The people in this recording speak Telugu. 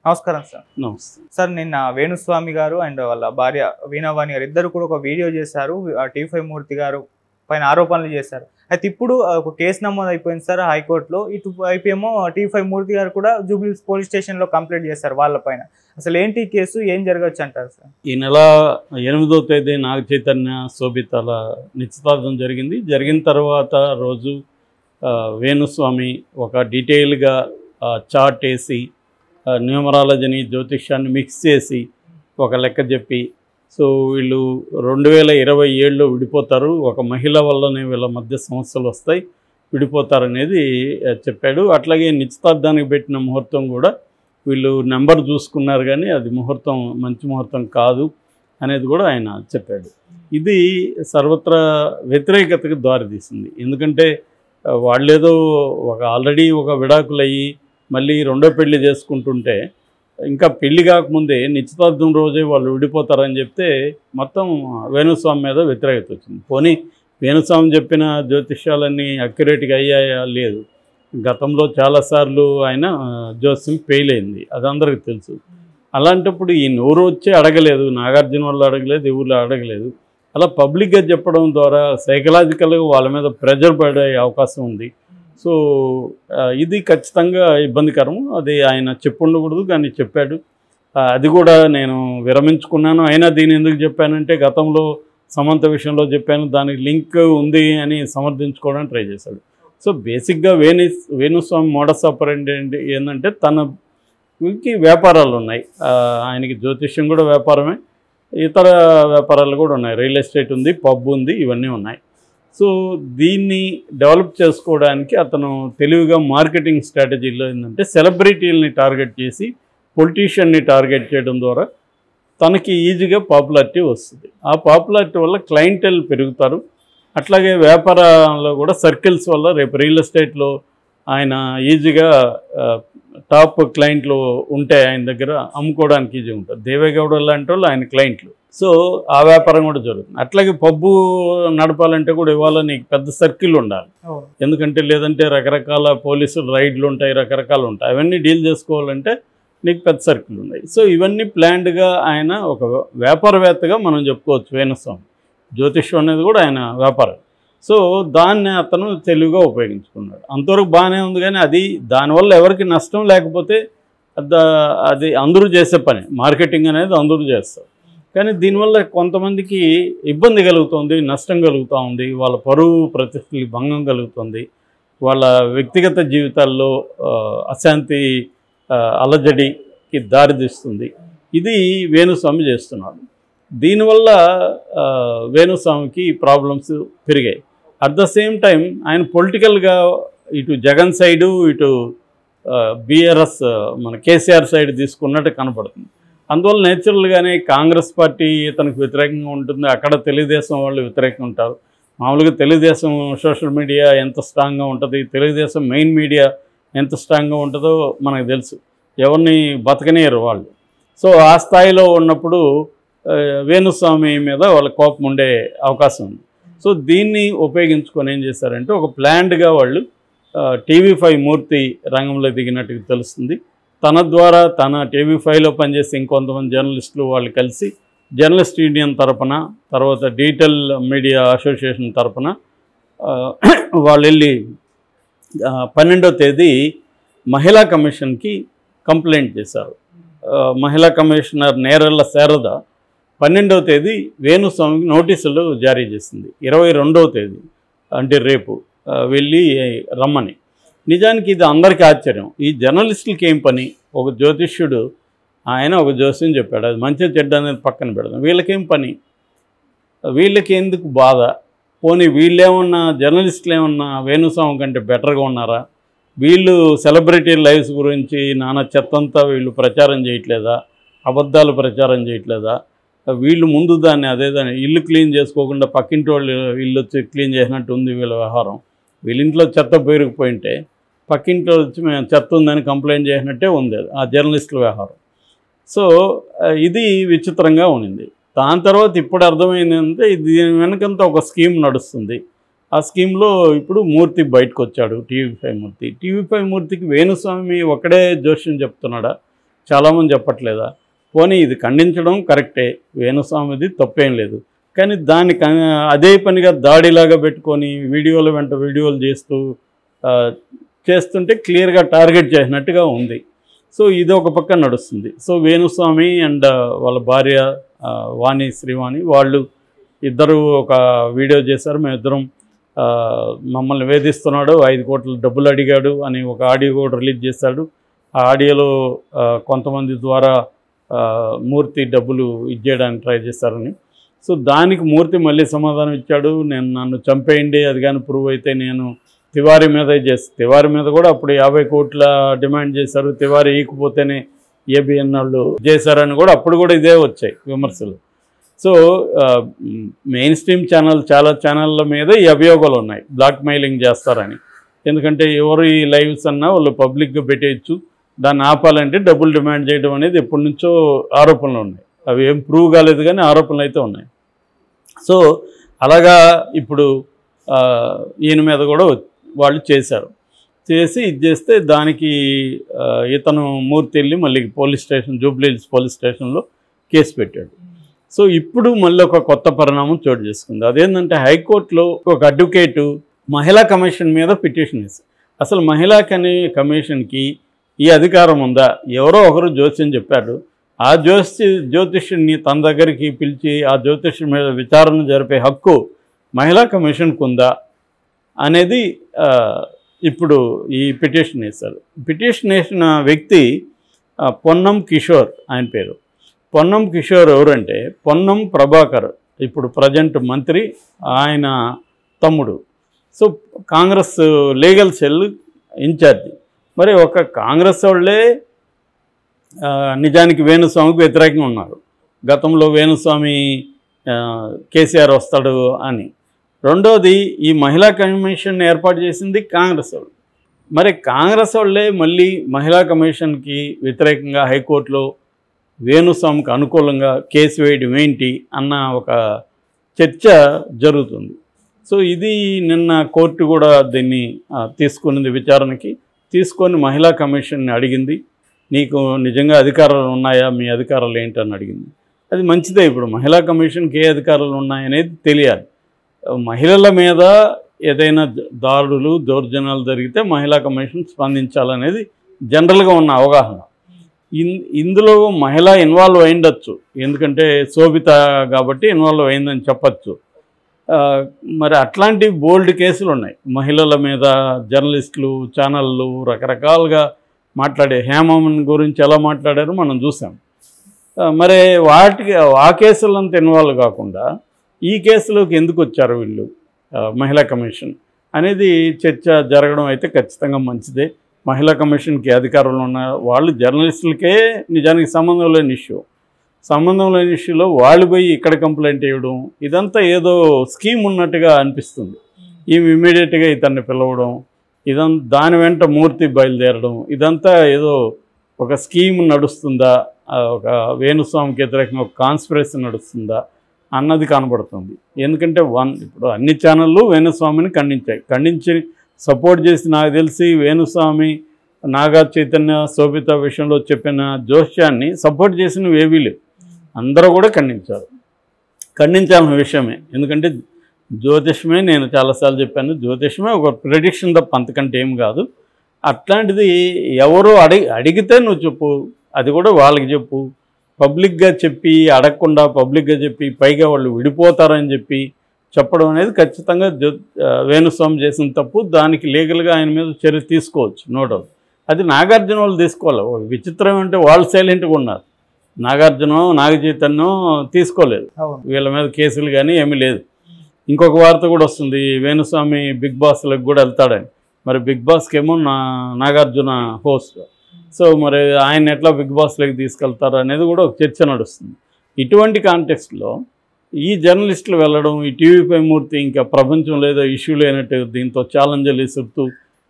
నమస్కారం సార్. నమస్తే సార్ నిన్న వేణుస్వామి గారు అండ్ వాళ్ళ భార్య వీణావాణి గారు ఇద్దరు కూడా ఒక వీడియో చేశారు. టీ5 మూర్తి గారు పైన ఆరోపణలు చేశారు. అయితే ఇప్పుడు ఒక కేసు నమోదు అయిపోయింది సార్ హైకోర్టులో. ఇటు వైపేమో టీ5 మూర్తి గారు కూడా జూబ్లీహిల్స్ పోలీస్ స్టేషన్లో కంప్లైంట్ చేశారు వాళ్ళ పైన. అసలు ఏంటి కేసు, ఏం జరగచ్చు అంటారు సార్? ఈ నెల 8వ తేదీ నాగ చైతన్య శోభితల నిశ్చితార్థం జరిగింది. జరిగిన తర్వాత రోజు వేణుస్వామి ఒక డీటెయిల్గా చార్ట్ వేసి న్యూమరాలజీని జ్యోతిష్యాన్ని మిక్స్ చేసి ఒక లెక్క చెప్పి, సో వీళ్ళు 2027లో విడిపోతారు, ఒక మహిళ వల్లనే వీళ్ళ మధ్య సమస్యలు వస్తాయి, విడిపోతారనేది చెప్పాడు. అట్లాగే నిశ్చితార్థానికి పెట్టిన ముహూర్తం కూడా వీళ్ళు నెంబర్ చూసుకున్నారు కానీ అది ముహూర్తం మంచి ముహూర్తం కాదు అనేది కూడా ఆయన చెప్పాడు. ఇది సర్వత్రా వ్యతిరేకతకు దారితీసింది. ఎందుకంటే వాళ్ళేదో ఆల్రెడీ ఒక విడాకులయ్యి మళ్ళీ రెండో పెళ్లి చేసుకుంటుంటే ఇంకా పెళ్లి కాకముందే నిశ్చితార్థం రోజే వాళ్ళు విడిపోతారని చెప్తే మొత్తం వేణుస్వామి మీద వ్యతిరేకత వచ్చింది. పోనీ వేణుస్వామి చెప్పిన జ్యోతిష్యాలన్నీ అక్యురేట్గా అయ్యాయా? లేదు. గతంలో చాలాసార్లు ఆయన జోస్యం ఫెయిల్ అయింది, అది అందరికీ తెలుసు. అలాంటప్పుడు ఈ నోరు వచ్చి అడగలేదు, నాగార్జున వాళ్ళు అడగలేదు, ఎవరు అడగలేదు. అలా పబ్లిక్గా చెప్పడం ద్వారా సైకలాజికల్గా వాళ్ళ మీద ప్రెజర్ పడే అవకాశం ఉంది. సో ఇది ఖచ్చితంగా ఇబ్బందికరం. అది ఆయన చెప్పుండకూడదు కానీ చెప్పాడు. అది కూడా నేను విరమించుకున్నాను, అయినా దీన్ని ఎందుకు చెప్పానంటే గతంలో సమంత విషయంలో చెప్పాను, దానికి లింక్ ఉంది అని సమర్థించుకోవడానికి ట్రై చేశాడు. సో బేసిక్గా వేణుస్వామి మోడస్ ఆపరెండి ఏంటంటే తనకి వ్యాపారాలు ఉన్నాయి. ఆయనకి జ్యోతిష్యం కూడా వ్యాపారమే, ఇతర వ్యాపారాలు కూడా ఉన్నాయి. రియల్ ఎస్టేట్ ఉంది, పబ్ ఉంది, ఇవన్నీ ఉన్నాయి. సో దీన్ని డెవలప్ చేసుకోవడానికి అతను తెలివిగా మార్కెటింగ్ స్ట్రాటజీలో ఏంటంటే సెలబ్రిటీలని టార్గెట్ చేసి పొలిటీషియన్ని టార్గెట్ చేయడం ద్వారా తనకి ఈజీగా పాపులారిటీ వస్తుంది. ఆ పాపులారిటీ వల్ల క్లయింటెల్ పెరుగుతారు. అట్లాగే వ్యాపారంలో కూడా సర్కిల్స్ వల్ల రేపు రియల్ ఎస్టేట్లో ఆయన ఈజీగా టాప్ క్లయింట్లు ఉంటే ఆయన దగ్గర అమ్ముకోవడానికి ఈజీ ఉంటుంది. దేవేగౌడ లాంటి వాళ్ళు ఆయన క్లయింట్లు. సో ఆ వ్యాపారం కూడా జరుగుతుంది. అట్లాగే పబ్బు నడపాలంటే కూడా ఇవాళ నీకు పెద్ద సర్కిల్ ఉండాలి. ఎందుకంటే లేదంటే రకరకాల పోలీసులు రైడ్లు ఉంటాయి, రకరకాలు ఉంటాయి. అవన్నీ డీల్ చేసుకోవాలంటే నీకు పెద్ద సర్కిల్ ఉన్నాయి. సో ఇవన్నీ ప్లాన్డ్గా ఆయన ఒక వ్యాపారవేత్తగా మనం చెప్పుకోవచ్చు. వేణుస్వామి జ్యోతిష్యం అనేది కూడా ఆయన వ్యాపారం. సో దాన్ని అతను తెలివిగా ఉపయోగించుకున్నాడు. అంతవరకు బాగానే ఉంది కానీ అది దానివల్ల ఎవరికి నష్టం లేకపోతే అది అందరూ చేసే పని. మార్కెటింగ్ అనేది అందరూ చేస్తారు. కానీ దీనివల్ల కొంతమందికి ఇబ్బంది కలుగుతుంది, నష్టం కలుగుతూ ఉంది, వాళ్ళ పరువు ప్రతిష్టలకి భంగం కలుగుతుంది, వాళ్ళ వ్యక్తిగత జీవితాల్లో అశాంతి అలజడికి దారితీస్తుంది. ఇది వేణుస్వామి చేస్తున్నాడు. దీనివల్ల వేణుస్వామికి ప్రాబ్లమ్స్ పెరిగాయి. అట్ ద సేమ్ టైం ఆయన పొలిటికల్గా ఇటు జగన్ సైడు ఇటు బీఆర్ఎస్ మన కేసీఆర్ సైడ్ తీసుకున్నట్టు కనపడుతుంది. అందువల్ల నేచురల్గానే కాంగ్రెస్ పార్టీ ఇతనికి వ్యతిరేకంగా ఉంటుంది, అక్కడ తెలుగుదేశం వాళ్ళు వ్యతిరేకంగా ఉంటారు. మామూలుగా తెలుగుదేశం సోషల్ మీడియా ఎంత స్ట్రాంగ్గా ఉంటుంది, తెలుగుదేశం మెయిన్ మీడియా ఎంత స్ట్రాంగ్గా ఉంటుందో మనకు తెలుసు. ఎవరిని బతకనేరు వాళ్ళు. సో ఆ స్థాయిలో ఉన్నప్పుడు వేణుస్వామి మీద వాళ్ళ కోపం ఉండే అవకాశం ఉంది. సో దీన్ని ఉపయోగించుకొని ఏం చేశారంటే ఒక ప్లాన్డ్గా వాళ్ళు టీవీ5 మూర్తి రంగంలో దిగినట్టుగా తెలుస్తుంది. తన ద్వారా తన టీవీ5లో పనిచేసే ఇంకొంతమంది జర్నలిస్టులు వాళ్ళు కలిసి జర్నలిస్ట్ యూనియన్ తరపున, తర్వాత డిజిటల్ మీడియా అసోసియేషన్ తరపున వాళ్ళు వెళ్ళి 12వ తేదీ మహిళా కమిషన్కి కంప్లైంట్ చేశారు. మహిళా కమిషనర్ నేరెళ్ల శారద 12వ తేదీ వేణుస్వామికి నోటీసులు జారీ చేసింది. 22వ తేదీ అంటే రేపు వెళ్ళి రమ్మని. నిజానికి ఇది అందరికీ ఆశ్చర్యం. ఈ జర్నలిస్టులకి ఏం పని? ఒక జ్యోతిష్యుడు ఆయన ఒక జ్యోతిష్యం చెప్పాడు, అది మంచి చెడ్డ అనేది పక్కన పెడదాం. వీళ్ళకేం పని? వీళ్ళకి ఎందుకు బాధ? పోనీ వీళ్ళేమన్నా జర్నలిస్టులు ఏమన్నా వేణుస్వామి కంటే బెటర్గా ఉన్నారా? వీళ్ళు సెలబ్రిటీ లైవ్స్ గురించి నానా చెత్తంతా వీళ్ళు ప్రచారం చేయట్లేదా? అబద్ధాలు ప్రచారం చేయట్లేదా? వీళ్ళు ముందు దాన్ని ఇల్లు క్లీన్ చేసుకోకుండా పక్కింటి వాళ్ళు ఇల్లు వచ్చి క్లీన్ చేసినట్టు ఉంది వీళ్ళ వ్యవహారం. వీళ్ళింట్లో చెత్త పేరుకుపోయింటే పక్కింట్లో వచ్చి మేము చెత్త ఉందని కంప్లైంట్ చేసినట్టే ఉంది ఆ జర్నలిస్టుల వ్యవహారం. సో ఇది విచిత్రంగా ఉన్నింది. దాని తర్వాత ఇప్పుడు అర్థమైందంటే దీని వెనకంతా ఒక స్కీమ్ నడుస్తుంది. ఆ స్కీమ్లో ఇప్పుడు మూర్తి బయటకు వచ్చాడు, టీవీ5 మూర్తి. టీవీ5 మూర్తికి వేణుస్వామి ఒక్కడే జోష్యం చెప్తున్నాడా? చాలామంది చెప్పట్లేదా? పోనీ ఇది ఖండించడం కరెక్టే, వేణుస్వామిది తప్పేం లేదు. కానీ దాన్ని అదే పనిగా దాడిలాగా పెట్టుకొని వీడియోల వెంట వీడియోలు చేస్తుంటే క్లియర్గా టార్గెట్ చేసినట్టుగా ఉంది. సో ఇది ఒక పక్క నడుస్తుంది. సో వేణుస్వామి అండ్ వాళ్ళ భార్య వాణి శ్రీవాణి వాళ్ళు ఇద్దరు ఒక వీడియో చేశారు. మేమిద్దరం మమ్మల్ని వేధిస్తున్నాడు, 5 కోట్ల డబ్బులు అడిగాడు అని ఒక ఆడియో కూడా రిలీజ్ చేశాడు. ఆ ఆడియోలో కొంతమంది ద్వారా మూర్తి డబ్బులు ఇచ్చేయడానికి ట్రై చేశారని. సో దానికి మూర్తి మళ్ళీ సమాధానం ఇచ్చాడు, నన్ను చంపేయండి, అది కానీ ప్రూవ్ అయితే నేను తివారీ మీద తివారీ మీద కూడా అప్పుడు 50 కోట్ల డిమాండ్ చేశారు. తివారీ ఈకపోతేనే ఏబిఎన్ వాళ్ళు చేశారని కూడా అప్పుడు కూడా ఇదే వచ్చాయి విమర్శలు. సో మెయిన్ స్ట్రీమ్ చాలా ఛానళ్ళ మీద ఈ అభియోగాలు ఉన్నాయి, బ్లాక్మెయిలింగ్ చేస్తారని. ఎందుకంటే ఎవరు ఈ లైవ్స్ అన్నా వాళ్ళు పబ్లిక్గా పెట్టేయచ్చు, దాన్ని ఆపాలంటే డబ్బులు డిమాండ్ చేయడం అనేది ఎప్పటి నుంచో ఆరోపణలు ఉన్నాయి. అవి ఏం ప్రూవ్ కాలేదు కానీ ఆరోపణలు అయితే ఉన్నాయి. సో అలాగా ఇప్పుడు ఈయన మీద కూడా వాళ్ళు చేశారు. చేసి ఇది చేస్తే దానికి ఇతను మూర్తి వెళ్ళి మళ్ళీ police station, Jubilee hills police స్టేషన్లో కేసు పెట్టాడు. సో ఇప్పుడు మళ్ళీ ఒక కొత్త పరిణామం చోటు చేసుకుంది. అదేంటంటే హైకోర్టులో ఒక అడ్వకేటు మహిళా కమిషన్ మీద పిటిషన్ వేశారు. అసలు మహిళా కమిషన్కి ఈ అధికారం ఉందా? ఎవరో ఒకరు జ్యోతిష్యం చెప్పారు, ఆ జ్యోతిష్యుని తన దగ్గరికి పిలిచి ఆ జ్యోతిష్యం మీద విచారణ జరిపే హక్కు మహిళా కమిషన్కు ఉందా అనేది ఇప్పుడు ఈ పిటిషన్ వేశారు. పిటిషన్ వేసిన వ్యక్తి పొన్నం కిషోర్, ఆయన పేరు. పొన్నం కిషోర్ ఎవరంటే పొన్నం ప్రభాకర్, ఇప్పుడు ప్రజెంట్ మంత్రి, ఆయన తమ్ముడు. So Congress legal cell incharge. మరి ఒక కాంగ్రెస్ వాళ్ళే నిజానికి వేణుస్వామికి వ్యతిరేకంగా ఉన్నారు. గతంలో వేణుస్వామి కేసీఆర్ వస్తాడు అని. రెండోది, ఈ మహిళా కమిషన్ ఏర్పాటు చేసింది కాంగ్రెస్ వాళ్ళు. మరి కాంగ్రెస్ వాళ్ళే మళ్ళీ మహిళా కమిషన్కి వ్యతిరేకంగా హైకోర్టులో వేణుస్వామికి అనుకూలంగా కేసు వేయడం ఏంటి అన్న ఒక చర్చ జరుగుతుంది. సో ఇది నిన్న కోర్టు కూడా దీన్ని తీసుకున్నది, విచారణకి తీసుకొని మహిళా కమిషన్ని అడిగింది, నీకు నిజంగా అధికారాలు ఉన్నాయా, మీ అధికారాలు ఏంటని అడిగింది. అది మంచిదే. ఇప్పుడు మహిళా కమిషన్కి ఏ అధికారాలు ఉన్నాయనేది తెలియాలి. మహిళల మీద ఏదైనా దాడులు దౌర్జన్యాలు జరిగితే మహిళా కమిషన్ స్పందించాలనేది జనరల్గా ఉన్న అవగాహన. ఇందులో మహిళ ఇన్వాల్వ్ అయిండొచ్చు, ఎందుకంటే శోభిత కాబట్టి ఇన్వాల్వ్ అయిందని చెప్పచ్చు. మరి అట్లాంటి బోల్డ్ కేసులు ఉన్నాయి మహిళల మీద. జర్నలిస్టులు, ఛానళ్ళు రకరకాలుగా మాట్లాడే, హేమన్ గురించి ఎలా మాట్లాడారో మనం చూసాం. మరి ఆ కేసులంతా ఇన్వాల్వ్ కాకుండా ఈ కేసులోకి ఎందుకు వచ్చారు వీళ్ళు, మహిళా కమిషన్ అనేది చర్చ జరగడం అయితే ఖచ్చితంగా మంచిదే. మహిళా కమిషన్కి అధికారులు ఉన్న వాళ్ళు జర్నలిస్టులకే నిజానికి సంబంధం లేని ఇష్యూలో వాళ్ళు పోయి ఇక్కడ కంప్లైంట్ ఇవ్వడం, ఇదంతా ఏదో స్కీమ్ ఉన్నట్టుగా అనిపిస్తుంది. ఈమె ఇమ్మీడియట్గా ఇతన్ని పిలవడం, దాని వెంట మూర్తి బయలుదేరడం, ఇదంతా ఏదో ఒక స్కీమ్ నడుస్తుందా, ఒక వేణుస్వామికి వ్యతిరేకంగా ఒక కాన్స్పిరసీ నడుస్తుందా అన్నది కనబడుతుంది. ఎందుకంటే ఇప్పుడు అన్ని ఛానళ్ళు వేణుస్వామిని ఖండించి సపోర్ట్ చేసి, నాకు తెలిసి వేణుస్వామి, నాగా చైతన్య, శోభిత విషయంలో చెప్పిన జోష్యాన్ని సపోర్ట్ చేసినవి ఏవీ లేవు. అందరూ కూడా ఖండించాల్సిన విషయమే. ఎందుకంటే జ్యోతిష్యమే, నేను చాలాసార్లు చెప్పాను, జ్యోతిష్యమే ఒక ప్రెడిక్షన్ తప్ప అంతకంటే ఏం కాదు. అట్లాంటిది ఎవరో అడిగితే నువ్వు చెప్పు, అది కూడా వాళ్ళకి చెప్పు. పబ్లిక్గా చెప్పి అడగకుండా పబ్లిక్గా చెప్పి పైగా వాళ్ళు విడిపోతారని చెప్పడం అనేది ఖచ్చితంగా వేణుస్వామి చేసిన తప్పు. దానికి లీగల్గా ఆయన మీద చర్య తీసుకోవచ్చు, నో డౌట్. అది నాగార్జున వాళ్ళు తీసుకోవాలి. విచిత్రం అంటే వాళ్ళు సైలెంట్గా ఉన్నారు. నాగార్జున, నాగచైతన్యం తీసుకోలేదు, వీళ్ళ మీద కేసులు కానీ ఏమీ లేదు. ఇంకొక వార్త కూడా వస్తుంది, వేణుస్వామి బిగ్ బాస్లకు కూడా వెళ్తాడని. మరి బిగ్ బాస్కి ఏమో నాగార్జున హోస్ట్. సో మరి ఆయన ఎట్లా బిగ్ బాస్లోకి తీసుకెళ్తారు అనేది కూడా ఒక చర్చ నడుస్తుంది. ఇటువంటి కాంటెక్స్ట్లో ఈ జర్నలిస్టులు వెళ్ళడం, ఈ టీవీ5 మూర్తి ఇంకా ప్రపంచం లేదో ఇష్యూ లేనట్టు దీంతో ఛాలెంజ్లు ఇసురుతూ